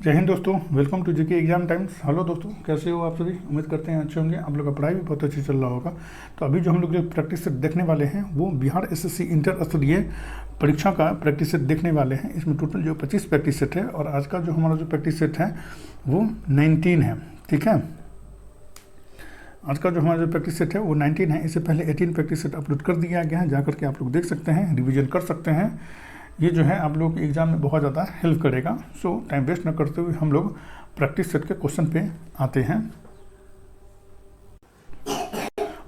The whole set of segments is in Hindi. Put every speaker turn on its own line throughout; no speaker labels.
जय हिंद दोस्तों, welcome to GK exam times. Hello दोस्तों, कैसे हो आप सभी? उम्मीद करते हैं अच्छे होंगे। आप लोग का पढ़ाई भी बहुत अच्छी चल रहा होगा। तो अभी जो हम लोग जो प्रैक्टिस सेट देखने वाले हैं वो बिहार एसएससी इंटर स्तरीय परीक्षा का प्रैक्टिस सेट देखने वाले हैं। इसमें टोटल जो 25 प्रैक्टिस सेट है और आज का जो हमारा जो प्रैक्टिस सेट है वो 19 है। ठीक है, आज का जो हमारा जो प्रैक्टिस सेट है वो 19 है। इससे पहले 18 प्रैक्टिस सेट अपलोड कर दिया गया है, जाकर के आप लोग देख सकते हैं, रिविजन कर सकते हैं। ये जो है आप लोग के एग्जाम में बहुत ज़्यादा हेल्प करेगा। सो टाइम वेस्ट न करते हुए हम लोग प्रैक्टिस सेट के क्वेश्चन पे आते हैं।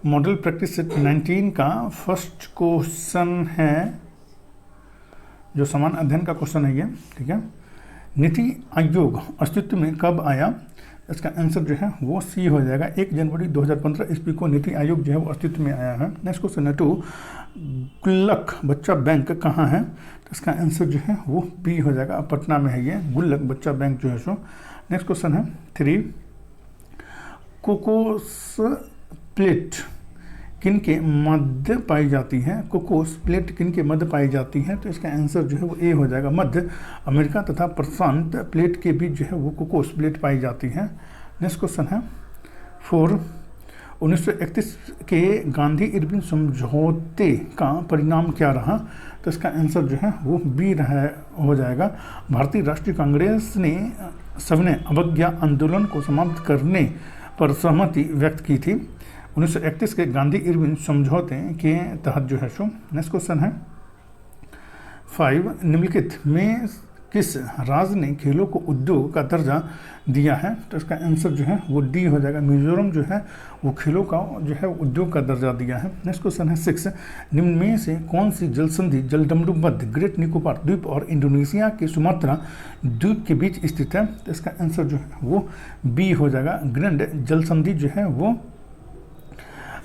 मॉडल प्रैक्टिस सेट 19 का फर्स्ट क्वेश्चन है, जो समान अध्ययन का क्वेश्चन है ये। ठीक है, नीति आयोग अस्तित्व में कब आया? इसका आंसर जो है वो सी हो जाएगा। 1 जनवरी 2015 ईस्वी को नीति आयोग जो है वो अस्तित्व में आया है। नेक्स्ट क्वेश्चन है 2, गुल्लक बच्चा बैंक कहाँ है? तो इसका आंसर जो है वो बी हो जाएगा, पटना में है ये गुल्लक बच्चा बैंक जो है सो। नेक्स्ट क्वेश्चन है 3, कोकोस प्लेट किन के मध्य पाई जाती है? कोकोस प्लेट किन के मध्य पाई जाती है? तो इसका आंसर जो है वो ए हो जाएगा। मध्य अमेरिका तथा प्रशांत प्लेट के बीच जो है वो कोकोस प्लेट पाई जाती है। नेक्स्ट क्वेश्चन है 4, 1931 के गांधी इरविन समझौते का परिणाम क्या रहा? तो इसका आंसर जो है वो बी रहा हो जाएगा। भारतीय राष्ट्रीय कांग्रेस ने सबने अवज्ञा आंदोलन को समाप्त करने पर सहमति व्यक्त की थी। 1931 के गांधी इरविन समझौते के तहत जो है सो। नेक्स्ट क्वेश्चन है 5, निम्नलिखित में किस राज्य ने खेलों को उद्योग का दर्जा दिया है? तो इसका आंसर जो है वो डी हो जाएगा। मिजोरम जो है वो खेलों का जो है उद्योग का दर्जा दिया है। नेक्स्ट क्वेश्चन है 6, निम्न में से कौन सी जल संधि जलदमरूबद्ध ग्रेट निकोबार द्वीप और इंडोनेशिया के सुमात्रा द्वीप के बीच स्थित है? तो इसका आंसर जो है वो बी हो जाएगा। ग्रैंड जल संधि जो है वो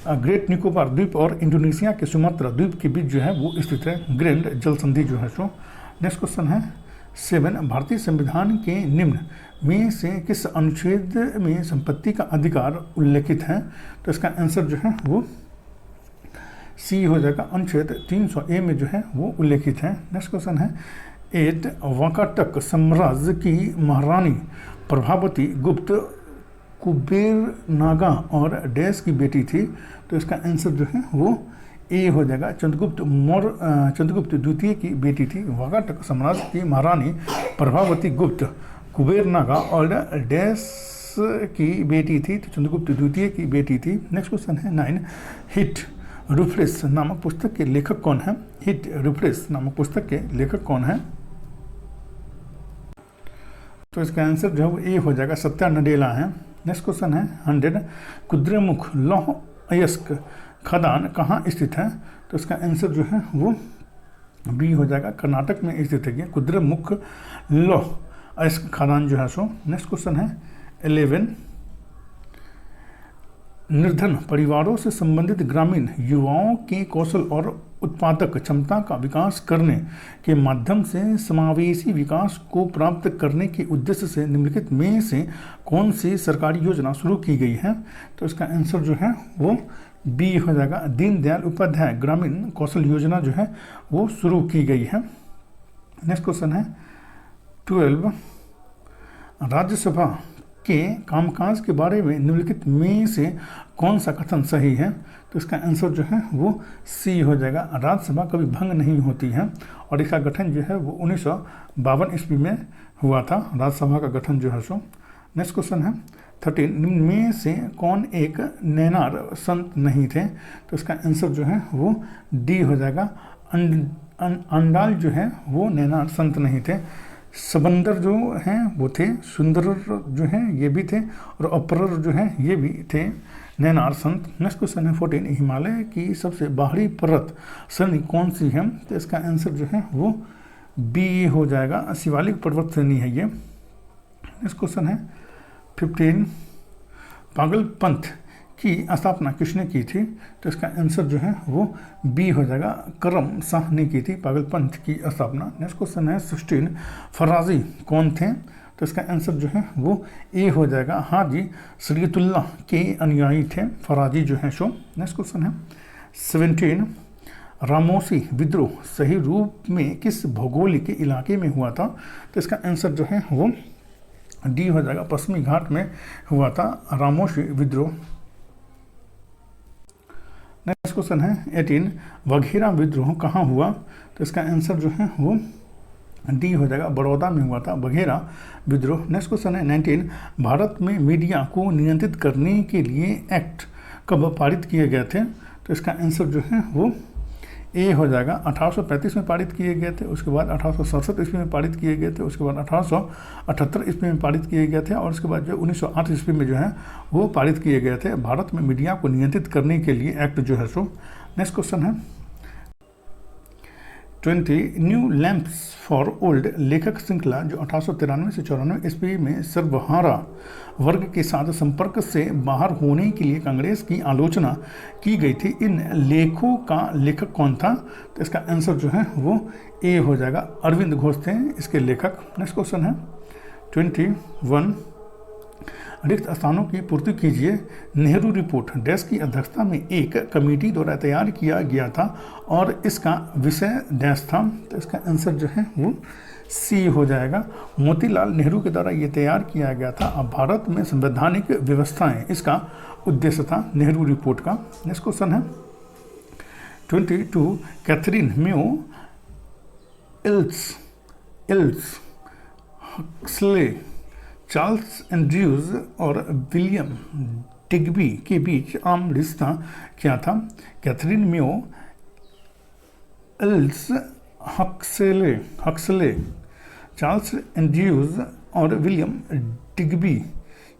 ग्रेट निकोबार द्वीप और इंडोनेशिया के सुमात्रा द्वीप के बीच जो है वो स्थित है, ग्रैंड जल संधि जो है सो। नेक्स्ट क्वेश्चन है 7, भारतीय संविधान के निम्न में से किस अनुच्छेद में संपत्ति का अधिकार उल्लेखित है? तो इसका आंसर जो है वो सी हो जाएगा। अनुच्छेद 300A में जो है वो उल्लेखित है। नेक्स्ट क्वेश्चन है 8, वाकाटक साम्राज्य की महारानी प्रभावती गुप्त कुबेर नागा और डैश की बेटी थी। तो इसका आंसर जो है वो ए हो जाएगा। चंद्रगुप्त द्वितीय की बेटी थी। वाकाटक साम्राज्य की महारानी प्रभावती गुप्त कुबेर नागा और डैश की बेटी थी, तो चंद्रगुप्त द्वितीय की बेटी थी। नेक्स्ट क्वेश्चन है 9, हिट रूफलेस नामक पुस्तक के लेखक कौन है? हिट रूफलेस नामक पुस्तक के लेखक कौन है? तो इसका आंसर जो है वो ए हो जाएगा, सत्या नडेला है। नेक्स्ट क्वेश्चन है 100, कुद्रेमुख लौह अयस्क खदान कहाँ स्थित है? तो इसका आंसर जो है वो बी हो जाएगा, कर्नाटक में स्थित है कुद्रेमुख लौह अयस्क खदान जो है सो। नेक्स्ट क्वेश्चन है 11, निर्धन परिवारों से संबंधित ग्रामीण युवाओं के कौशल और उत्पादक क्षमता का विकास करने के माध्यम से समावेशी विकास को प्राप्त करने के उद्देश्य से निम्नलिखित में से कौन सी सरकारी योजना शुरू की गई है? तो इसका आंसर जो है वो बी हो जाएगा। दीनदयाल उपाध्याय ग्रामीण कौशल योजना जो है वो शुरू की गई है। नेक्स्ट क्वेश्चन है 12, राज्यसभा के कामकाज के बारे में निम्नलिखित में से कौन सा कथन सही है? तो इसका आंसर जो है वो सी हो जाएगा। राज्यसभा कभी भंग नहीं होती है और इसका गठन जो है वो 1952 ईस्वी में हुआ था, राज्यसभा का गठन जो है सो। नेक्स्ट क्वेश्चन है 13, निम्न में से कौन एक नैनार संत नहीं थे? तो इसका आंसर जो है वो डी हो जाएगा। अंडाल जो है वो नैनार संत नहीं थे। सबंदर जो हैं वो थे, सुंदर जो हैं ये भी थे और अपरर जो हैं ये भी थे नैनार संत। नेक्स्ट क्वेश्चन है 14, हिमालय की सबसे बाहरी पर्वत श्रेणी कौन सी है? तो इसका आंसर जो है वो बी हो जाएगा, शिवालिक पर्वत श्रेणी है ये। नेक्स्ट क्वेश्चन है 15, पागलपंथ की स्थापना किसने की थी? तो इसका आंसर जो है वो बी हो जाएगा, करम शाह ने की थी पागलपंथ की स्थापना। नेक्स्ट क्वेश्चन है 16, फराजी कौन थे? तो इसका आंसर जो है वो ए हो जाएगा, हाजी शरीयतुल्लाह के अनुयायी थे फराजी जो है सो। नेक्स्ट क्वेश्चन है 17, रामोसी विद्रोह सही रूप में किस भौगोलिक इलाके में हुआ था? तो इसका आंसर जो है वो डी हो जाएगा पश्चिमी घाट में हुआ था रामोशी विद्रोह। नेक्स्ट क्वेश्चन है 18 वघेरा विद्रोह कहाँ हुआ? तो इसका आंसर जो है वो डी हो जाएगा बड़ौदा में हुआ था वघेरा विद्रोह। नेक्स्ट क्वेश्चन है 19 भारत में मीडिया को नियंत्रित करने के लिए एक्ट कब पारित किए गए थे? तो इसका आंसर जो है वो ए हो जाएगा 1835 में पारित किए गए थे, उसके बाद 1867 ईस्वी में पारित किए गए थे, उसके बाद 1878 ईस्वी में पारित किए गए थे और उसके बाद जो 1908 ईस्वी में जो है वो पारित किए गए थे भारत में मीडिया को नियंत्रित करने के लिए एक्ट जो है सो। नेक्स्ट क्वेश्चन है 20 न्यू लैंप्स फॉर ओल्ड लेखक श्रृंखला जो 1893 से 94 ईस्वी में सर्वहारा वर्ग के साथ संपर्क से बाहर होने के लिए कांग्रेस की आलोचना की गई थी, इन लेखों का लेखक कौन था? तो इसका आंसर जो है वो ए हो जाएगा अरविंद घोष थे इसके लेखक। नेक्स्ट क्वेश्चन है 21 रिक्त स्थानों की पूर्ति कीजिए। नेहरू रिपोर्ट डैश की अध्यक्षता में एक कमेटी द्वारा तैयार किया गया था और इसका विषय डैश था। तो इसका आंसर जो है वो सी हो जाएगा मोतीलाल नेहरू के द्वारा ये तैयार किया गया था। अब भारत में संवैधानिक व्यवस्थाएं इसका उद्देश्य था नेहरू रिपोर्ट का। नेक्स्ट क्वेश्चन है 22 कैथरीन म्यू इल्स हक्सले चार्ल्स एंड्रयूज और विलियम डिग्बी के बीच आम रिश्ता क्या था? कैथरीन म्यू इल्स हक्सले चार्ल्स एंड्रयूज और विलियम डिग्बी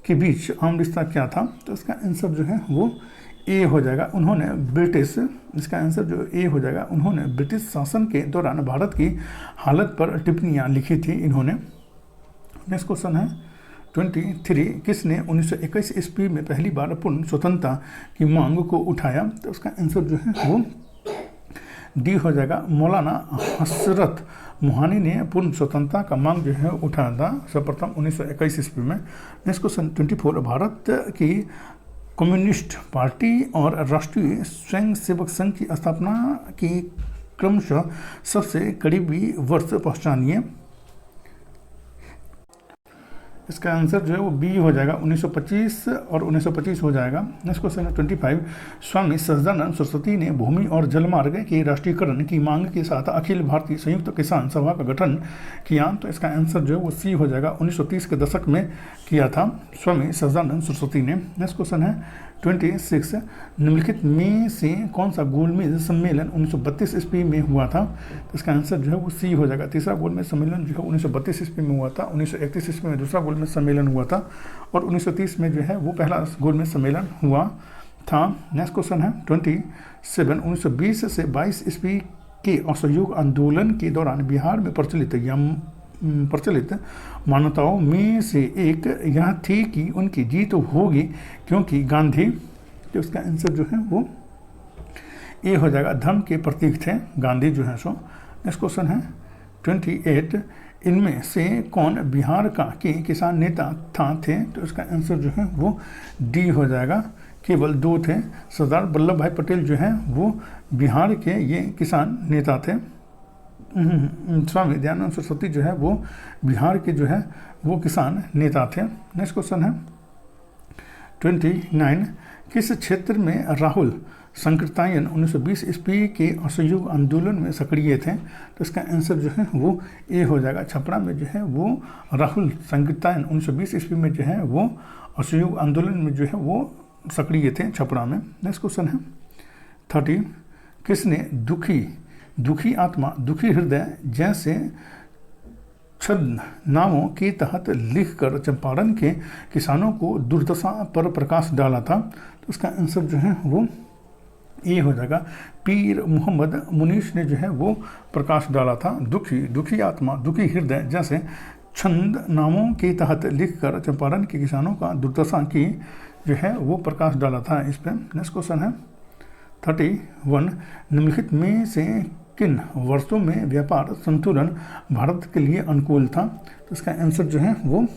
के बीच आम रिश्ता क्या था? तो इसका आंसर जो है वो ए हो जाएगा उन्होंने ब्रिटिश इसका आंसर जो ए हो जाएगा उन्होंने ब्रिटिश शासन के दौरान भारत की हालत पर टिप्पणियाँ लिखी थी इन्होंने। नेक्स्ट क्वेश्चन है 23 किसने 1921 ईस्वी में पहली बार पूर्ण स्वतंत्रता की मांग को उठाया? तो उसका आंसर जो है वो डी हो जाएगा मौलाना हसरत मोहानी ने पूर्ण स्वतंत्रता का मांग जो है उठाया था सर्वप्रथम 1921 ईस्वी में। नेक्स्ट क्वेश्चन 24 भारत की कम्युनिस्ट पार्टी और राष्ट्रीय स्वयंसेवक संघ की स्थापना की क्रमशः सबसे करीबी वर्ष पहचानिए। इसका आंसर जो है वो बी हो जाएगा 1925 और 1925 हो जाएगा। नेक्स्ट क्वेश्चन है 25 स्वामी सच्चिदानंद सरस्वती ने भूमि और जलमार्ग के राष्ट्रीयकरण की मांग के साथ अखिल भारतीय संयुक्त किसान सभा का गठन किया। तो इसका आंसर जो है वो सी हो जाएगा 1930 के दशक में किया था स्वामी सच्चिदानंद सरस्वती ने। नेक्स्ट क्वेश्चन है 26 निम्नलिखित में से कौन सा गोलमेज सम्मेलन 1932 ईस्वी में हुआ था? तो इसका आंसर जो है वो सी हो जाएगा तीसरा गोलमेज सम्मेलन जो है 1932 ईस्वी में हुआ था, 1931 ईस्वी में दूसरा गोलमेज सम्मेलन हुआ था और 1930 में जो है वो पहला गोलमेज सम्मेलन हुआ था। नेक्स्ट क्वेश्चन है 27 1920 से 22 ईस्वी के असहयोग आंदोलन के दौरान बिहार में प्रचलित मान्यताओं में से एक यह थी कि उनकी जीत होगी क्योंकि गांधी। तो उसका आंसर जो है वो ए हो जाएगा धर्म के प्रतीक थे गांधी जो है सो। नेक्स्ट क्वेश्चन है 28 इनमें से कौन बिहार का के किसान नेता थे? तो इसका आंसर जो है वो डी हो जाएगा केवल 2 थे। सरदार वल्लभ भाई पटेल जो है वो बिहार के ये किसान नेता थे। स्वामी दयानंद सरस्वती जो है वो बिहार के जो है वो किसान नेता थे। नेक्स्ट क्वेश्चन है 29 किस क्षेत्र में राहुल संकृतायन 1920 ईस्वी के असहयोग आंदोलन में सक्रिय थे? तो इसका आंसर जो है वो ए हो जाएगा छपरा में जो है वो राहुल संकृतायन 1920 ईस्वी में जो है वो असहयोग आंदोलन में जो है वो सक्रिय थे छपरा में। नेक्स्ट क्वेश्चन है 30 किसने दुखी आत्मा दुखी हृदय जैसे छद्म नामों के तहत लिखकर चंपारण के किसानों को दुर्दशा पर प्रकाश डाला था? तो उसका आंसर जो है वो ए हो जाएगा पीर मोहम्मद मुनीश ने जो है वो प्रकाश डाला था। दुखी आत्मा दुखी हृदय जैसे छंद नामों के तहत लिखकर चंपारण के किसानों का दुर्दशा की जो है वो प्रकाश डाला था इस पर। नेक्स्ट क्वेश्चन है 31 निम्नलिखित में से किन वर्षों में व्यापार संतुलन भारत के लिए अनुकूल था? तो इसका आंसर जो है वो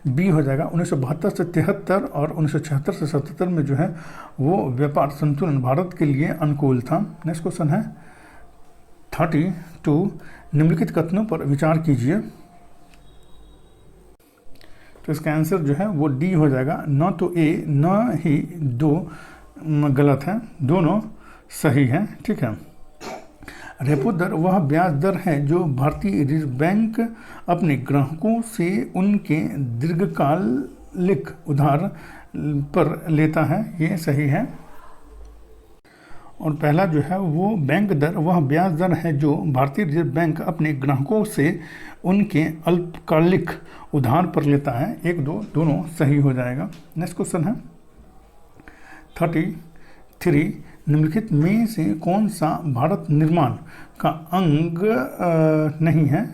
बी हो जाएगा 1972 से 73 और 1976 से 77 में जो है वो व्यापार संतुलन भारत के लिए अनुकूल था। नेक्स्ट क्वेश्चन है 32 निम्नलिखित कथनों पर विचार कीजिए। तो इसका आंसर जो है वो डी हो जाएगा। न तो ए न ही दो गलत है, दोनों सही हैं, ठीक है। रेपो दर वह ब्याज दर है जो भारतीय रिजर्व बैंक अपने ग्राहकों से उनके दीर्घकालिक उधार पर लेता है, ये सही है। और पहला जो है वो बैंक दर वह ब्याज दर है जो भारतीय रिजर्व बैंक अपने ग्राहकों से उनके अल्पकालिक उधार पर लेता है। 1, 2 दोनों सही हो जाएगा। नेक्स्ट क्वेश्चन है 33, निम्नलिखित में से कौन सा भारत निर्माण का अंग नहीं है?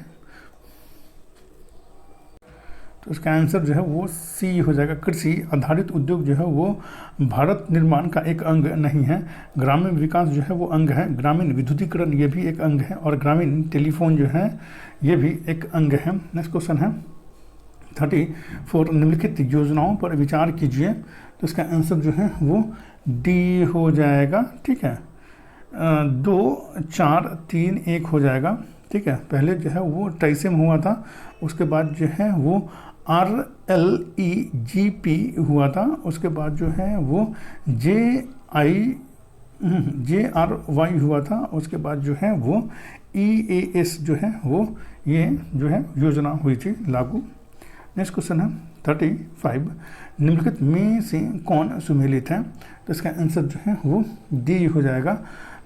तो इसका आंसर जो है वो सी हो जाएगा। कृषि आधारित उद्योग जो है वो भारत निर्माण का एक अंग नहीं है। ग्रामीण विकास जो है वो अंग है। ग्रामीण विद्युतीकरण ये भी एक अंग है, और ग्रामीण टेलीफोन जो है ये भी एक अंग है। नेक्स्ट क्वेश्चन है 34, निम्नलिखित योजनाओं पर विचार कीजिए। तो इसका आंसर जो है वो डी हो जाएगा, ठीक है। 2, 4, 3, 1 हो जाएगा, ठीक है। पहले जो है वो ट्राइसेम हुआ था, उसके बाद जो है वो RLEGP हुआ था, उसके बाद जो है वो JRY हुआ था, उसके बाद जो है वो EAS जो है वो ये जो है योजना हुई थी लागू। नेक्स्ट क्वेश्चन है 35, निम्नलिखित में से कौन सुमेलित है? तो इसका आंसर जो है वो डी हो जाएगा।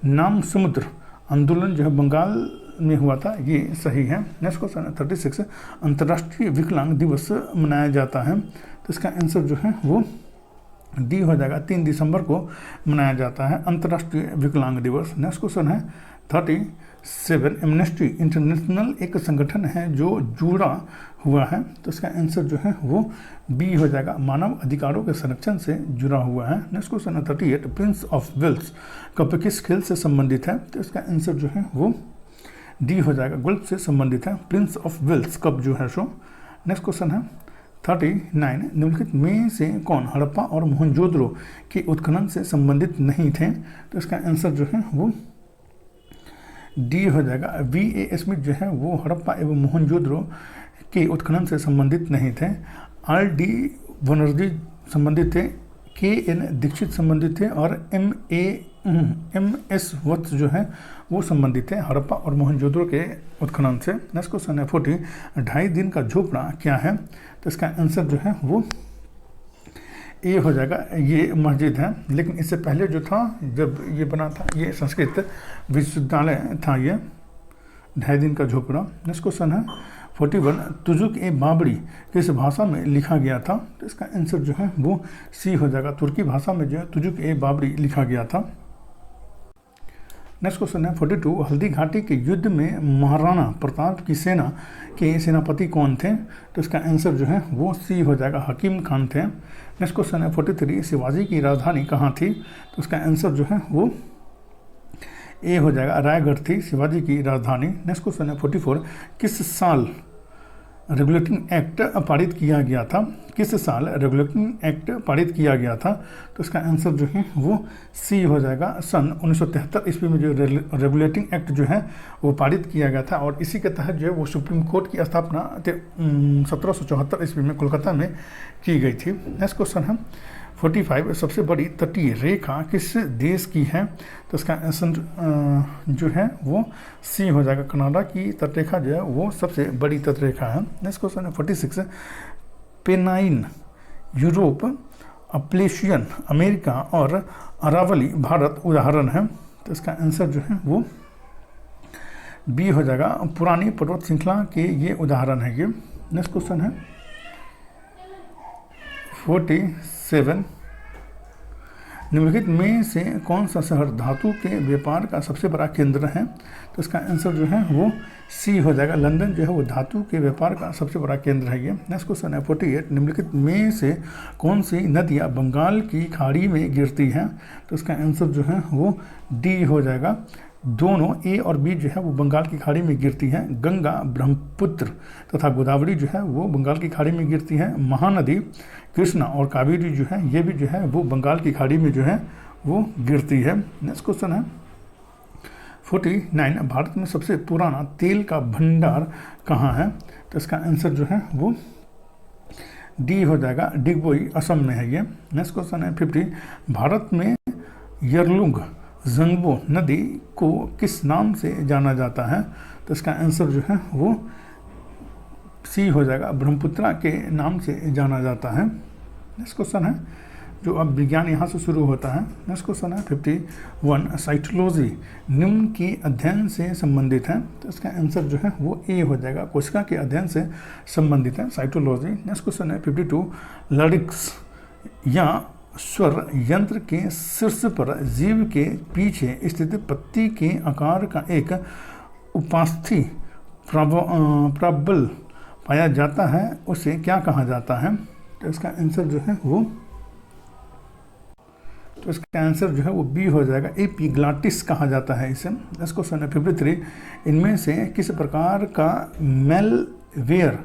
नाम समुद्र आंदोलन जो है बंगाल में हुआ था, ये सही है। नेक्स्ट क्वेश्चन है 36, अंतर्राष्ट्रीय विकलांग दिवस मनाया जाता है। तो इसका आंसर जो है वो डी हो जाएगा। 3 दिसंबर को मनाया जाता है अंतर्राष्ट्रीय विकलांग दिवस। नेक्स्ट क्वेश्चन है 37, एमनेस्टी इंटरनेशनल एक संगठन है जो जुड़ा हुआ है। तो इसका आंसर जो है वो बी हो जाएगा, मानव अधिकारों के संरक्षण से जुड़ा हुआ है। नेक्स्ट क्वेश्चन है 38, प्रिंस ऑफ वेल्स कप किस खेल से संबंधित है? तो इसका आंसर जो है वो डी हो जाएगा, गोल्फ से संबंधित है प्रिंस ऑफ वेल्स कप जो है सो। नेक्स्ट क्वेश्चन है 39, निम्नलिखित में से कौन हड़प्पा और मोहनजोदड़ो के उत्खनन से संबंधित नहीं थे? तो इसका आंसर जो है वो डी हो जाएगा। VA स्मिथ जो है वो हड़प्पा एवं मोहनजोदड़ो के उत्खनन से संबंधित नहीं थे। RD बनर्जी संबंधित थे, KN दीक्षित संबंधित थे, और MS वत्स जो है वो संबंधित है हड़प्पा और मोहनजोदड़ो के उत्खनन से। नेक्स्ट क्वेश्चन है 40, 2.5 दिन का झोपड़ा क्या है? तो इसका आंसर जो है वो ए हो जाएगा, ये मस्जिद है। लेकिन इससे पहले जो था, जब ये बना था, ये संस्कृत विश्वविद्यालय था, ये 2.5 दिन का झोपड़ा। नेक्स्ट क्वेश्चन है 41, तुजुक ए बाबरी किस भाषा में लिखा गया था? तो इसका आंसर जो है वो सी हो जाएगा, तुर्की भाषा में जो है तुजुक ए बाबरी लिखा गया था। नेक्स्ट क्वेश्चन है 42, हल्दी घाटी के युद्ध में महाराणा प्रताप की सेना के सेनापति कौन थे? तो इसका आंसर जो है वो सी हो जाएगा, हकीम खान थे। नेक्स्ट क्वेश्चन है 43, शिवाजी की राजधानी कहाँ थी? तो इसका आंसर जो है वो ए हो जाएगा, रायगढ़ थी शिवाजी की राजधानी। नेक्स्ट क्वेश्चन है 44, किस साल रेगुलेटिंग एक्ट पारित किया गया था? किस साल रेगुलेटिंग एक्ट पारित किया गया था? तो इसका आंसर जो है वो सी हो जाएगा, सन 1973 ईस्वी में जो रेगुलेटिंग एक्ट जो है वो पारित किया गया था, और इसी के तहत जो है वो सुप्रीम कोर्ट की स्थापना 1774 ईस्वी में कोलकाता में की गई थी। नेक्स्ट क्वेश्चन है 45, सबसे बड़ी तटीय रेखा किस देश की है? तो इसका आंसर जो है वो सी हो जाएगा, कनाडा की तटरेखा जो है वो सबसे बड़ी तटरेखा है। नेक्स्ट क्वेश्चन है 46, पेनाइन यूरोप, अप्लेशियन अमेरिका और अरावली भारत उदाहरण है। तो इसका आंसर जो है वो बी हो जाएगा, पुरानी पर्वत श्रृंखला के ये उदाहरण है ये। नेक्स्ट क्वेश्चन है 47, निम्नलिखित में से कौन सा शहर धातु के व्यापार का सबसे बड़ा केंद्र है? तो इसका आंसर जो है वो सी हो जाएगा, लंदन जो है वो धातु के व्यापार का सबसे बड़ा केंद्र है ये। नेक्स्ट क्वेश्चन है 48, निम्नलिखित में से कौन सी नदियाँ बंगाल की खाड़ी में गिरती हैं? तो इसका आंसर जो है वो डी हो जाएगा, दोनों ए और बी जो है वो बंगाल की खाड़ी में गिरती हैं। गंगा, ब्रह्मपुत्र तथा गोदावरी जो है वो बंगाल की खाड़ी में गिरती हैं। महानदी कृष्णा और कावेरी जो है ये भी जो है वो बंगाल की खाड़ी में जो है वो गिरती है। नेक्स्ट क्वेश्चन है 49, भारत में सबसे पुराना तेल का भंडार कहाँ है? तो इसका आंसर जो है वो डी हो जाएगा, डिगबोई असम में है ये। नेक्स्ट क्वेश्चन है 50, भारत में यरलुंग जंगबो नदी को किस नाम से जाना जाता है? तो इसका आंसर जो है वो सी हो जाएगा, ब्रह्मपुत्रा के नाम से जाना जाता है। नेक्स्ट क्वेश्चन है जो अब विज्ञान यहाँ से शुरू होता है। नेक्स्ट क्वेश्चन है 51, साइटोलॉजी निम्न के अध्ययन से संबंधित है? तो इसका आंसर जो है वो ए हो जाएगा, कोशिका के अध्ययन से संबंधित है साइटोलॉजी। नेक्स्ट क्वेश्चन है 52, लारिंक्स या स्वर यंत्र के शीर्ष पर जीव के पीछे स्थित पत्ती के आकार का एक उपास्थि प्रबल पाया जाता है, उसे क्या कहा जाता है? तो इसका आंसर जो है वो बी हो जाएगा, एपिग्लॉटिस कहा जाता है इसे। नेक्स्ट क्वेश्चन है 53, इनमें से किस प्रकार का मेलवेयर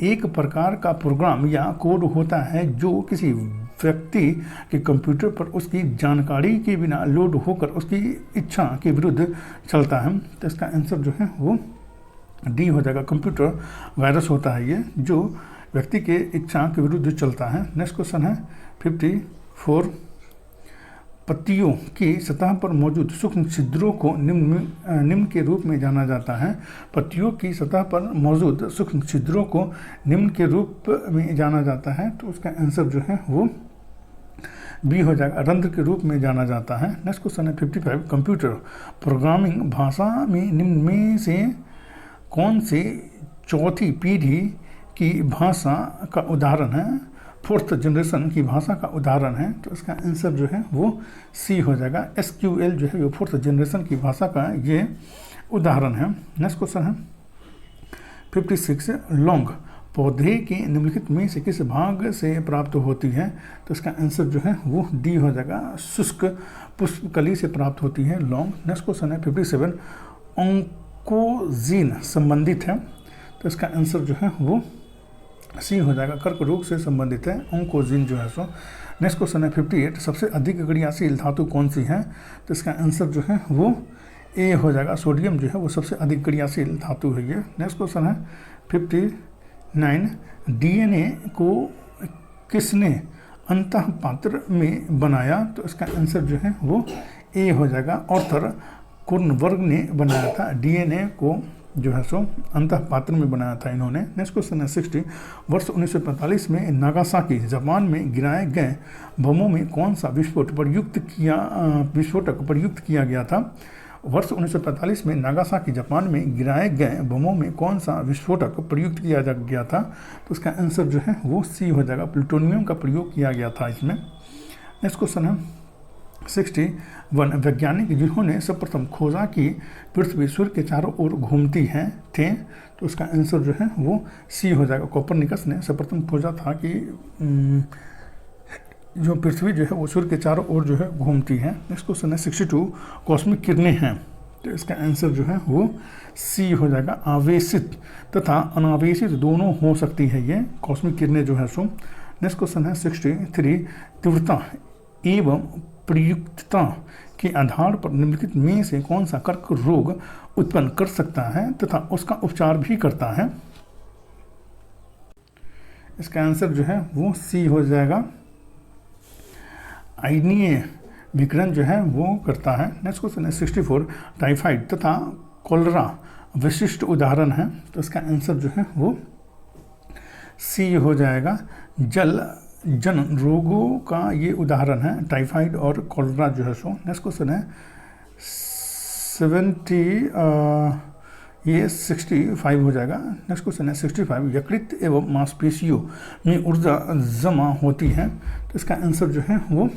एक प्रकार का प्रोग्राम या कोड होता है जो किसी व्यक्ति के कंप्यूटर पर उसकी जानकारी के बिना लोड होकर उसकी इच्छा के विरुद्ध चलता है? तो इसका आंसर जो है वो डी हो जाएगा, कंप्यूटर वायरस होता है ये, जो व्यक्ति के इच्छा के विरुद्ध चलता है। नेक्स्ट क्वेश्चन है 54, पत्तियों की सतह पर मौजूद सूक्ष्म छिद्रों को निम्न के रूप में जाना जाता है? पत्तियों की सतह पर मौजूद सूक्ष्म छिद्रों को निम्न के रूप में जाना जाता है? तो उसका आंसर जो है वो बी हो जाएगा, रंध्र के रूप में जाना जाता है। नेक्स्ट क्वेश्चन है 55, कंप्यूटर प्रोग्रामिंग भाषा में निम्न में से कौन से चौथी पीढ़ी की भाषा का उदाहरण है, फोर्थ जनरेशन की भाषा का उदाहरण है? तो इसका आंसर जो है वो सी हो जाएगा, SQL जो है वो फोर्थ जनरेशन की भाषा का ये उदाहरण है। नेक्स्ट क्वेश्चन है 56, लौंग पौधे के निम्नलिखित में से किस भाग से प्राप्त होती है? तो इसका आंसर जो है वो डी हो जाएगा, शुष्क पुष्पकली से प्राप्त होती है लौंग। नेक्स्ट क्वेश्चन है 57, ऑन्कोजीन संबंधित है? तो इसका आंसर जो है वो सी हो जाएगा, कर्क रोग से संबंधित है ऑन्कोजीन जो है सो। नेक्स्ट क्वेश्चन है 58, सबसे अधिक क्रियाशील धातु कौन सी है? तो इसका आंसर जो है वो ए हो जाएगा, सोडियम जो है वो सबसे अधिक क्रियाशील धातु है ये। नेक्स्ट क्वेश्चन है 59, डीएनए को किसने अंतःपात्र में बनाया? तो इसका आंसर जो है वो ए हो जाएगा, आर्थर कुर्नबर्ग ने बनाया था डीएनए को जो है सो अंतःपात्र में बनाया था इन्होंने। नेक्स्ट क्वेश्चन है 60, वर्ष 1945 में नागासाकी जापान में गिराए गए बमों में कौन सा विस्फोटक प्रयुक्त किया गया था? वर्ष 1945 में नागासाकी जापान में गिराए गए बमों में कौन सा विस्फोटक प्रयुक्त किया गया था? तो उसका आंसर जो है वो सी हो जाएगा, प्लूटोनियम का प्रयोग किया गया था इसमें। नेक्स्ट क्वेश्चन है 61, वैज्ञानिक जिन्होंने सर्वप्रथम खोजा कि पृथ्वी सूर्य के चारों ओर घूमती है थे? तो उसका आंसर जो है वो सी हो जाएगा, कोपरनिकस ने सर्वप्रथम खोजा था कि जो पृथ्वी जो है वो सूर्य के चारों ओर जो है घूमती है। नेक्स्ट क्वेश्चन है 62, कॉस्मिक किरणें हैं? तो इसका आंसर जो है वो सी हो जाएगा, आवेशित तथा अनावेशित दोनों हो सकती है ये कॉस्मिक किरणें जो है सो। नेक्स्ट क्वेश्चन है 63, तीव्रता एवं प्रयुक्तता के आधार पर निम्नलिखित में से कौन सा कर्क रोग उत्पन्न कर सकता है तथा उसका उपचार भी करता है? इसका आंसर जो है वो सी हो जाएगा, आयनीय विकिरण जो है वो करता है। नेक्स्ट क्वेश्चन है 64, टाइफाइड तथा कोलेरा विशिष्ट उदाहरण है? तो इसका आंसर जो है वो सी हो जाएगा, जल जन रोगों का ये उदाहरण है टाइफाइड और कोलेरा जो है सो। नेक्स्ट क्वेश्चन है 65 हो जाएगा। नेक्स्ट क्वेश्चन है 65, यकृत एवं मांसपेशियों में ऊर्जा जमा होती है? तो इसका आंसर जो है वो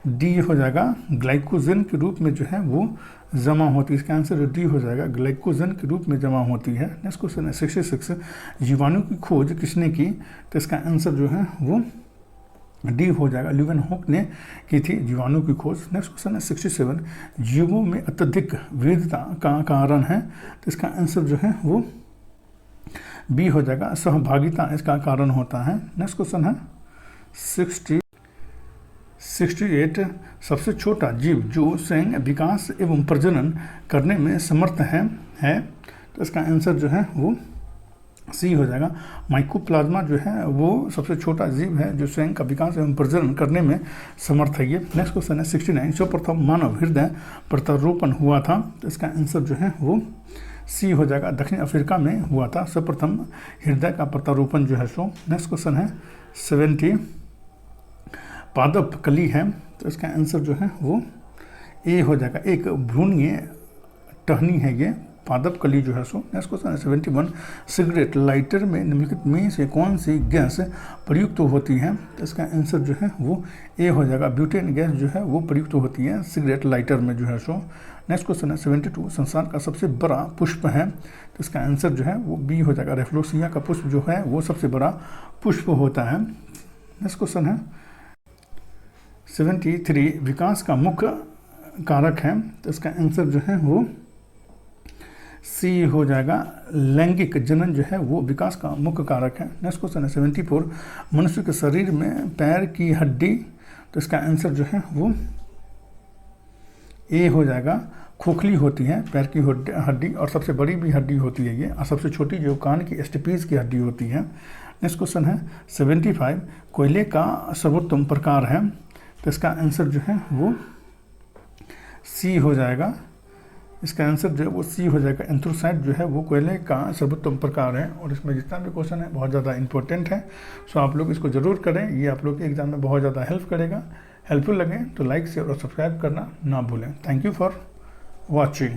डी हो जाएगा, ग्लाइकोजन के रूप में जो है वो जमा होती है। इसका आंसर डी हो जाएगा, ग्लाइकोजन के रूप में जमा होती है। नेक्स्ट क्वेश्चन है 66, जीवाणु की खोज किसने की? तो इसका आंसर जो है वो डी हो जाएगा, ल्यूवेनहॉक ने की थी जीवाणु की खोज। नेक्स्ट क्वेश्चन है 67, जीवों में अत्यधिक विविधता का कारण है? तो इसका आंसर जो है वो बी हो जाएगा, सहभागिता इसका कारण होता है। नेक्स्ट क्वेश्चन है 68, सबसे छोटा जीव जो स्वयं विकास एवं प्रजनन करने में समर्थ है? तो इसका आंसर जो है वो सी हो जाएगा। माइकोप्लाज्मा जो है वो सबसे छोटा जीव है जो स्वयं का विकास एवं प्रजनन करने में समर्थ है। ये नेक्स्ट क्वेश्चन है 69, सर्वप्रथम मानव हृदय प्रत्यारोपण हुआ था, तो इसका आंसर जो है वो सी हो जाएगा। दक्षिण अफ्रीका में हुआ था सर्वप्रथम हृदय का प्रत्यारोपण जो है सो। नेक्स्ट क्वेश्चन है 70, पादप कली है, तो इसका आंसर जो है वो ए हो जाएगा। एक भ्रूणीय टहनी है ये पादप कली जो है सो। नेक्स्ट क्वेश्चन है 71, सिगरेट लाइटर में निम्नलिखित में से कौन सी गैस प्रयुक्त होती है, तो इसका आंसर जो है वो ए हो जाएगा। ब्यूटेन गैस जो है वो प्रयुक्त होती है सिगरेट लाइटर में जो है सो। नेक्स्ट क्वेश्चन है 72, संसार का सबसे बड़ा पुष्प है, तो इसका आंसर जो है वो बी हो जाएगा। रेफ्लोसिया का पुष्प जो है वो सबसे बड़ा पुष्प होता है। नेक्स्ट क्वेश्चन है 73, विकास का मुख्य कारक है, तो इसका आंसर जो है वो सी हो जाएगा। लैंगिक जनन जो है वो विकास का मुख्य कारक है। नेक्स्ट क्वेश्चन है 74, मनुष्य के शरीर में पैर की हड्डी, तो इसका आंसर जो है वो ए हो जाएगा। खोखली होती है पैर की हड्डी, और सबसे बड़ी भी हड्डी होती है ये, और सबसे छोटी जो कान की स्टेपीज की हड्डी होती है। नेक्स्ट क्वेश्चन है 75, कोयले का सर्वोत्तम प्रकार है, तो इसका आंसर जो है वो सी हो जाएगा। इसका आंसर जो है वो सी हो जाएगा। एंथ्रोसाइट जो है वो कोयले का सर्वोत्तम प्रकार है, और इसमें जितना भी क्वेश्चन है बहुत ज़्यादा इंपॉर्टेंट है। सो आप लोग इसको ज़रूर करें, ये आप लोग के एग्जाम में बहुत ज़्यादा हेल्प करेगा। हेल्पफुल लगे तो लाइक शेयर और सब्सक्राइब करना ना भूलें। Thank you for watching.